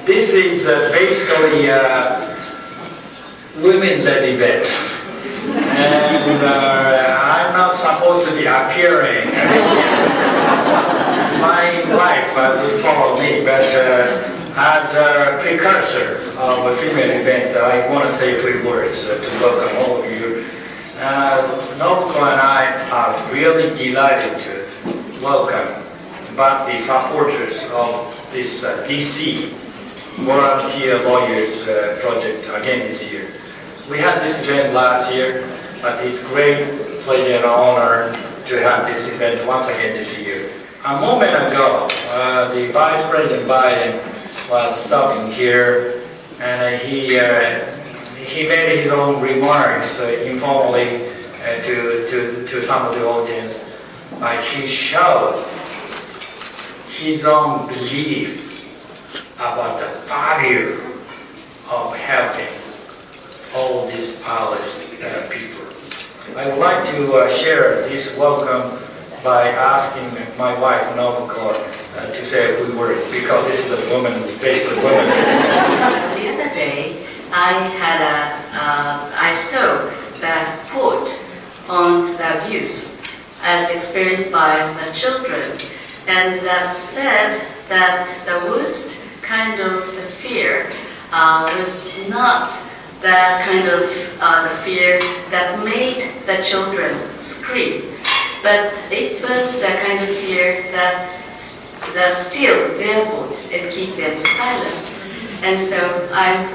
This is basically women-led event. And I'm not supposed to be appearing. My wife will follow me, but as a precursor of a female event, I want to say a few words to welcome all of you. Nobuko and I are really delighted to welcome back the supporters of this DC volunteer lawyers project again this year. We had this event last year, but it's great pleasure and honor to have this event once again this year. A moment ago, the Vice President Biden was stopping here, and he made his own remarks informally to some of the audience. He showed his own belief about the value of helping all these powerless people. I would like to share this welcome by asking my wife Nobuko to say a few words, because this is a woman faced with women. The other day, I saw that quote on the abuse as experienced by the children, and that said that the worst kind of the fear was not the kind of the fear that made the children scream, but it was a kind of fear that still their voice and keep them silent. And so I'm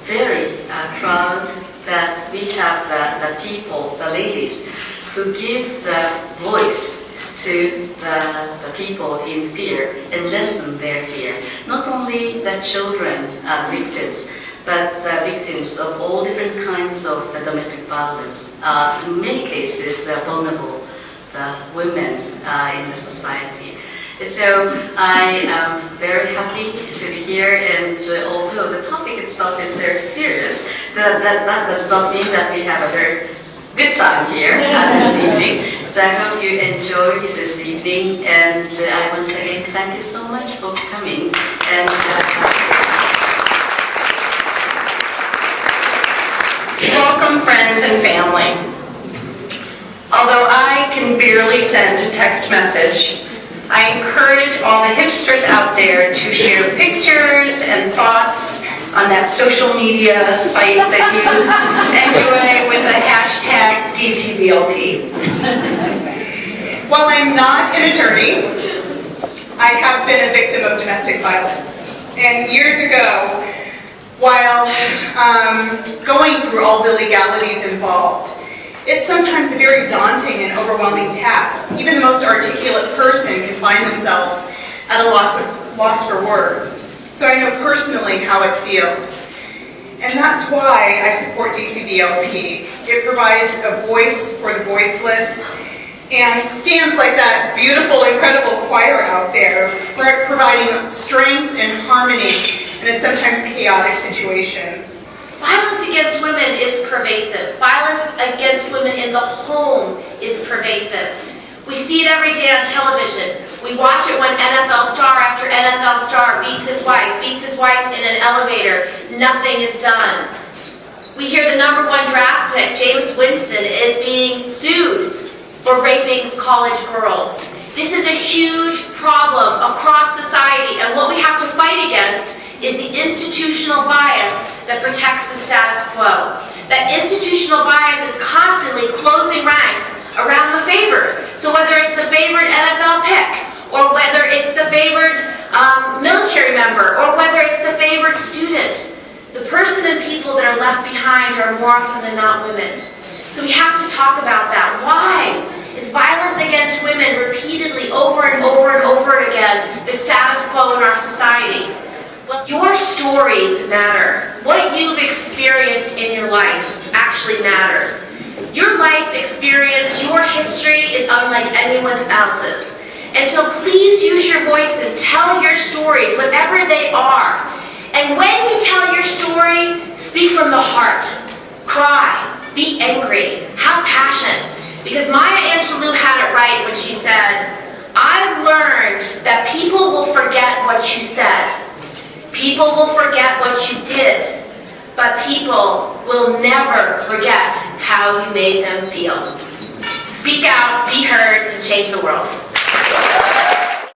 very proud that we have the people, the ladies, who give the voice to the people in fear and lessen their fear. Not only the children are victims, but the victims of all different kinds of the domestic violence. In many cases, vulnerable women in the society. So I am very happy to be here, and although the topic itself is very serious, that does not mean that we have a very good time here this evening. So I hope you enjoy this evening, and I once again thank you so much for coming. And welcome, friends and family. Although I can barely send a text message, I encourage all the hipsters out there to share pictures and thoughts on that social media site that you enjoy with the hashtag DCVLP. While I'm not an attorney, I have been a victim of domestic violence. And years ago, while going through all the legalities involved, it's sometimes a very daunting and overwhelming task. Even the most articulate person can find themselves at a loss for words. So I know personally how it feels. And that's why I support DCVLP. It provides a voice for the voiceless and stands like that beautiful, incredible choir out there, providing strength and harmony in a sometimes chaotic situation. Violence against women is pervasive. Violence against women in the home is pervasive. We see it every day on television. We watch it when NFL star after NFL star beats his wife in an elevator. Nothing is done. We hear the #1 draft pick, James Winston, is being sued for raping college girls. This is a huge problem across society, and what we have to fight against is the institutional bias that protects the status quo. That institutional bias is constantly closing ranks around the favored. So whether it's the favored NFL pick, or whether it's the favored military member, or whether it's the favored student, the person and people that are left behind are more often than not women. So we have to talk about that. Why is violence against women repeatedly over and over and over again the status quo in our society? Well, your stories matter. What you've experienced in your life actually matters. Your life experience, your history is unlike anyone else's. And so please use your voices, tell your stories, whatever they are. And when you tell your story, speak from the heart. Cry, be angry, have passion. Because Maya Angelou had it right when she said, I've learned that people will forget what you said. People will forget what you did, but people will never forget how you made them feel. Speak out, be heard, and change the world.